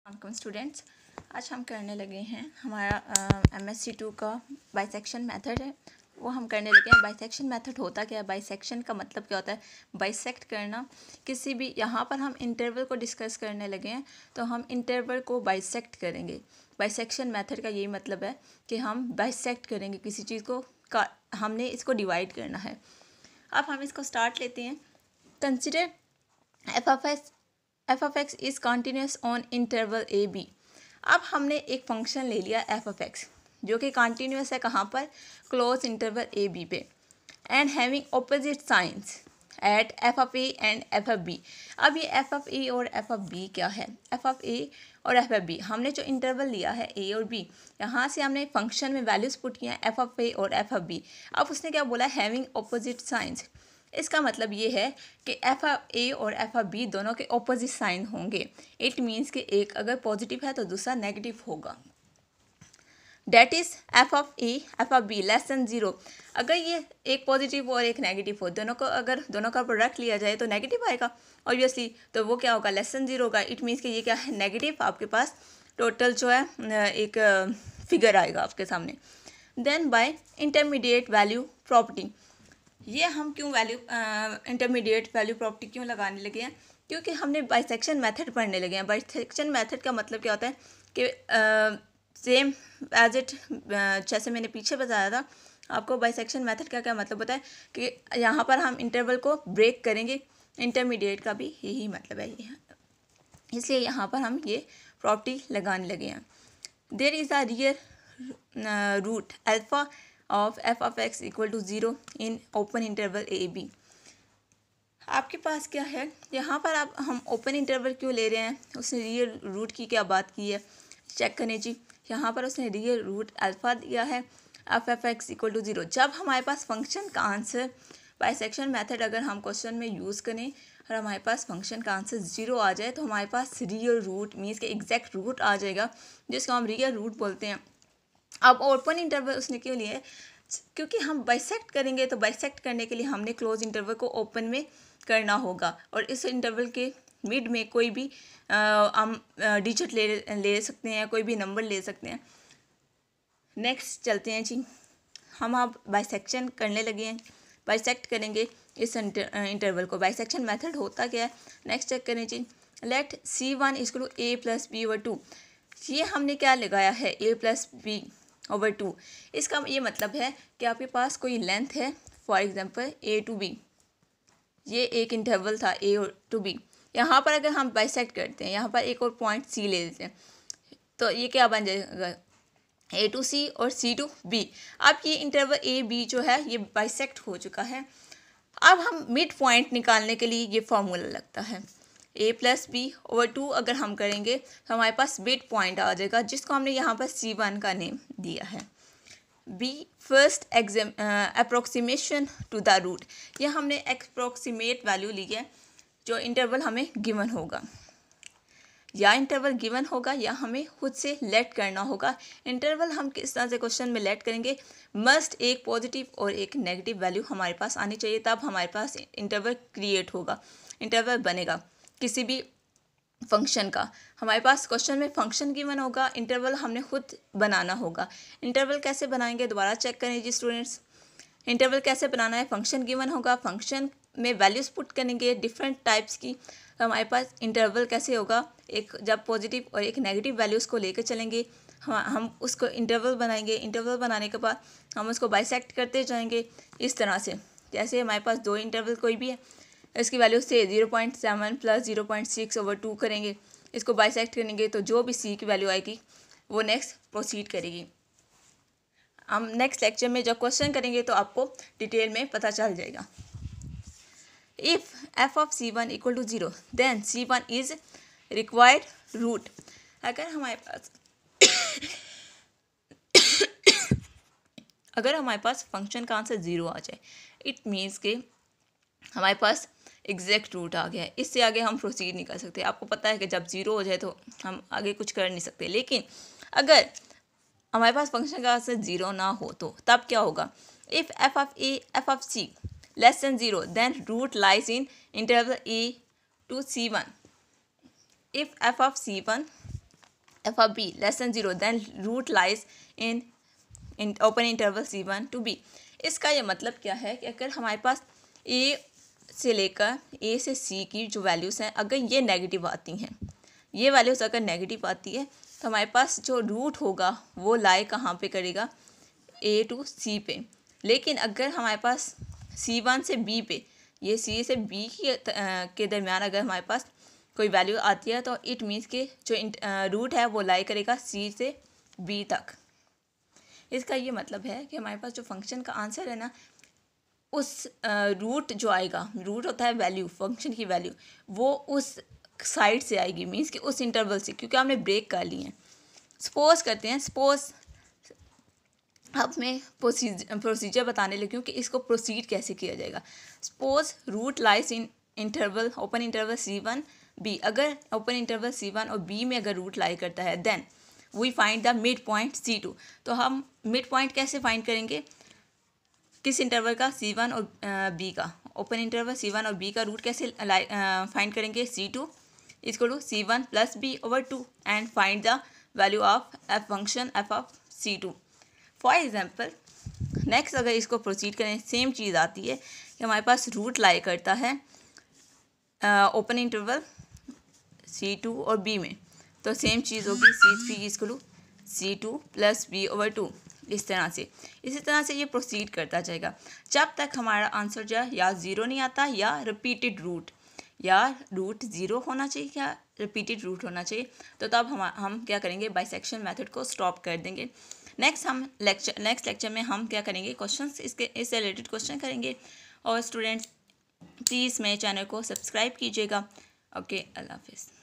Welcome students. आज हम करने लगे हैं हमारा MSc2 का बाइसेक्शन मेथड है, वो हम करने लगे हैं। बाइसेक्शन मेथड होता क्या है? बाइसेक्शन का मतलब क्या होता है? बाइसेक्ट करना। किसी भी यहाँ पर हम इंटरवल को डिस्कस करने लगे हैं, तो हम इंटरवल को बाइसेक्ट करेंगे। बाइसेक्शन मेथड का यही मतलब है कि हम बाइसेक्ट करेंगे किसी चीज़ को, हमने इसको डिवाइड करना है। अब हम इसको स्टार्ट लेते हैं। Consider f of x is continuous on interval a b. अब हमने एक फंक्शन ले लिया एफ ऑफ एक्स जो कि कॉन्टीन्यूस है, कहाँ पर? क्लोज इंटरवल ए बी पे, and having opposite signs at f of a and f of b. अब ये एफ ऑफ ए और एफ ऑफ बी क्या है? एफ ऑफ ए और एफ ऑफ बी, हमने जो इंटरवल लिया है ए और बी, यहाँ से हमने फंक्शन में वैल्यूज़ पुट किया एफ ऑफ ए और एफ ऑफ बी। अब उसने क्या बोला? Having opposite science. इसका मतलब ये है कि एफ ऑफ ए और एफ ऑफ बी दोनों के ऑपोजिट साइन होंगे। इट मीन्स कि एक अगर पॉजिटिव है तो दूसरा नेगेटिव होगा। That is F of a f of be less than 0। अगर ये एक पॉजिटिव और एक नेगेटिव हो, दोनों का प्रोडक्ट लिया जाए तो नेगेटिव आएगा ऑब्वियसली, तो वो क्या होगा? लेस देन 0 होगा। इट मीन्स कि ये क्या है? नेगेटिव। आपके पास टोटल जो है एक फिगर आएगा आपके सामने। Then by intermediate value property, ये हम क्यों इंटरमीडिएट वैल्यू प्रॉपर्टी क्यों लगाने लगे हैं? क्योंकि हमने बाइसेक्शन मेथड पढ़ने लगे हैं। बाइसेक्शन मेथड का मतलब क्या होता है कि सेम एज इट, जैसे मैंने पीछे बताया था आपको, बाइसेक्शन मेथड का क्या मतलब होता है कि यहाँ पर हम इंटरवल को ब्रेक करेंगे। इंटरमीडिएट का भी यही मतलब है, इसलिए यहाँ पर हम ये प्रॉपर्टी लगाने लगे हैं। There is a real root alpha of f of x equal to 0 in open interval a b. आपके पास क्या है यहाँ पर? आप हम ओपन इंटरवल क्यों ले रहे हैं? उसने रियल रूट की क्या बात की है, चेक करने जी। यहाँ पर उसने रियल रूट अल्फा दिया है f of x equal to 0। जब हमारे पास फंक्शन का आंसर बाइसेक्शन मेथड अगर हम क्वेश्चन में यूज़ करें और हमारे पास फंक्शन का आंसर 0 आ जाए, तो हमारे पास रियल रूट मीन्स के एग्जैक्ट रूट आ जाएगा, जिसको हम रियल रूट बोलते हैं। अब ओपन इंटरवल उसने क्यों लिया है? क्योंकि हम बाइसेक्ट करेंगे, तो बाइसेक्ट करने के लिए हमने क्लोज इंटरवल को ओपन में करना होगा, और इस इंटरवल के मिड में कोई भी हम डिजिट ले सकते हैं, कोई भी नंबर ले सकते हैं। नेक्स्ट चलते हैं जी। हम अब बाइसेक्शन करने लगे हैं, बाइसेक्ट करेंगे इस इंटरवल को। बाइसेक्शन मेथड होता क्या है? नेक्स्ट चेक करें जी। Let C1 equal to A plus B over 2। ये हमने क्या लगाया है? A plus B over 2। इसका ये मतलब है कि आपके पास कोई लेंथ है, for example A to B, ये एक इंटरवल था A टू B। यहाँ पर अगर हम बाइसेक्ट करते हैं, यहाँ पर एक और पॉइंट C ले लेते हैं, तो ये क्या बन जाएगा? A टू C और C टू B। अब ये इंटरवल A B जो है ये बाइसेक्ट हो चुका है। अब हम मिड पॉइंट निकालने के लिए ये फॉर्मूला लगता है A प्लस बी ओवर 2। अगर हम करेंगे तो हमारे पास मिड पॉइंट आ जाएगा, जिसको हमने यहाँ पर C1 का नेम दिया है। B first approximation to the root, यह हमने अप्रोक्सीमेट वैल्यू ली है जो इंटरवल हमें गिवन होगा, या इंटरवल गिवन होगा या हमें खुद से लेट करना होगा। इंटरवल हम किस तरह से क्वेश्चन में लेट करेंगे? मस्ट एक पॉजिटिव और एक नेगेटिव वैल्यू हमारे पास आनी चाहिए, तब हमारे पास इंटरवल क्रिएट होगा, इंटरवल बनेगा किसी भी फंक्शन का। हमारे पास क्वेश्चन में फंक्शन गिवन होगा, इंटरवल हमने खुद बनाना होगा। इंटरवल कैसे बनाएंगे? दोबारा चेक करें जी स्टूडेंट्स। इंटरवल कैसे बनाना है? फंक्शन गिवन होगा, फंक्शन में वैल्यूज़ पुट करेंगे डिफरेंट टाइप्स की, तो हमारे पास इंटरवल कैसे होगा? एक जब पॉजिटिव और एक नेगेटिव वैल्यूज़ को लेकर चलेंगे, हम उसको इंटरवल बनाएंगे। इंटरवल बनाने के बाद हम उसको बाइसेक्ट करते जाएंगे इस तरह से। जैसे हमारे पास दो इंटरवल कोई भी है, इसकी वैल्यू से 0.7 प्लस 0.6 ओवर 2 करेंगे, इसको बाइसेक्ट करेंगे, तो जो भी C की वैल्यू आएगी वो नेक्स्ट प्रोसीड करेगी। हम नेक्स्ट लेक्चर में जब क्वेश्चन करेंगे तो आपको डिटेल में पता चल जाएगा। If f of C1 equal to 0 then C1 is required root. अगर हमारे पास फंक्शन का आंसर 0 आ जाए, इट मीन्स के हमारे पास एग्जैक्ट रूट आ गया है, इससे आगे हम प्रोसीड नहीं कर सकते। आपको पता है कि जब 0 हो जाए तो हम आगे कुछ कर नहीं सकते। लेकिन अगर हमारे पास फंक्शन का आंसर 0 ना हो तो तब क्या होगा? If f of a f of C less than 0 then root lies in interval A to C1। If f of C1 f of b less than 0 then root lies in open interval c1 to b। इसका ये मतलब क्या है कि अगर हमारे पास a से लेकर a से c की जो वैल्यूज़ हैं अगर ये नेगेटिव आती हैं, ये वैल्यूज़ अगर नेगेटिव आती है तो हमारे पास जो रूट होगा वो लाई कहाँ पे करेगा, a टू c पे। लेकिन अगर हमारे पास c1 से b पे, ये c से b के दरमियान अगर हमारे पास कोई वैल्यू आती है तो इट मीन्स कि जो रूट है वो लाई करेगा c से b तक। इसका ये मतलब है कि हमारे पास जो फंक्शन का आंसर है ना, उस रूट जो आएगा, रूट होता है वैल्यू, फंक्शन की वैल्यू, वो उस साइड से आएगी, मीन्स कि उस इंटरवल से, क्योंकि हमने ब्रेक कर ली है। सपोज करते हैं, सपोज अब मैं प्रोसीजर बताने लगी हूँ कि इसको प्रोसीड कैसे किया जाएगा। Suppose root lies in interval open interval c1 b, अगर ओपन इंटरवल c1 और b में अगर रूट लाई करता है then we find the mid point c2। तो हम मिड पॉइंट कैसे फाइंड करेंगे, किस इंटरवल का, c1 और b का, ओपन इंटरवल c1 और b का रूट कैसे फाइंड करेंगे, c2 equal to c1 plus b over 2 and find the value of f function f ऑफ c2। फॉर एग्जाम्पल नेक्स्ट अगर इसको प्रोसीड करें, सेम चीज़ आती है कि हमारे पास रूट लाई करता है ओपन इंटरवल c2 और b में, तो सेम चीज़ होगी c3 equal to c2 plus b over 2। इसी तरह से ये प्रोसीड करता जाएगा जब तक हमारा आंसर जो है या ज़ीरो नहीं आता या रिपीटेड रूट, या रूट ज़ीरो होना चाहिए या रिपीटेड रूट होना चाहिए। तो तब हम क्या करेंगे, बाइसेक्शन मेथड को स्टॉप कर देंगे। नेक्स्ट लेक्चर में हम क्या करेंगे, क्वेश्चंस इससे रिलेटेड क्वेश्चन करेंगे। और स्टूडेंट्स प्लीज़ मेरे चैनल को सब्सक्राइब कीजिएगा। ओके, अल्लाह हाफिज़।